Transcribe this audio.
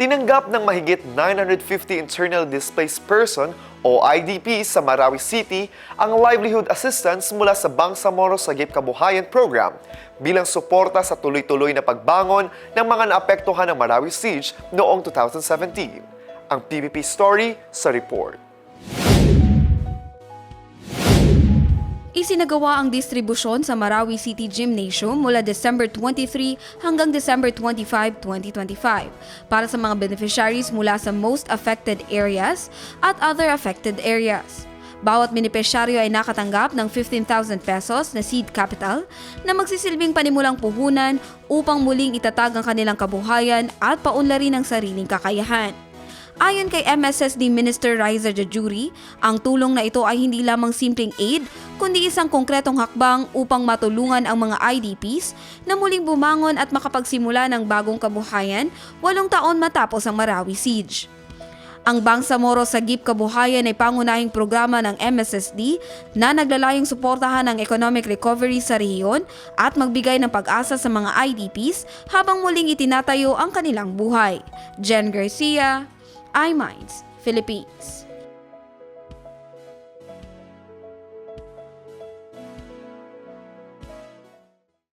Tinanggap ng mahigit 950 internally displaced person o IDP sa Marawi City ang livelihood assistance mula sa Bangsamoro Sagip Kabuhayan Program bilang suporta sa tuloy-tuloy na pagbangon ng mga naapektuhan ng Marawi Siege noong 2017. Ang PBP story sa report. Isinagawa ang distribusyon sa Marawi City Gymnasium mula December 23 hanggang December 25, 2025 para sa mga beneficiaries mula sa most affected areas at other affected areas. Bawat beneficiaryo ay nakatanggap ng 15,000 pesos na seed capital na magsisilbing panimulang puhunan upang muling itatag ang kanilang kabuhayan at paunlarin ang sariling kakayahan. Ayon kay MSSD Minister Riza Jajuri, ang tulong na ito ay hindi lamang simpleng aid, kundi isang konkretong hakbang upang matulungan ang mga IDPs na muling bumangon at makapagsimula ng bagong kabuhayan 8 taon matapos ang Marawi Siege. Ang Bangsamoro Sagip Kabuhayan ay pangunahing programa ng MSSD na naglalayong suportahan ang economic recovery sa rehiyon at magbigay ng pag-asa sa mga IDPs habang muling itinatayo ang kanilang buhay. Jen Garcia, iMinds, Philippines.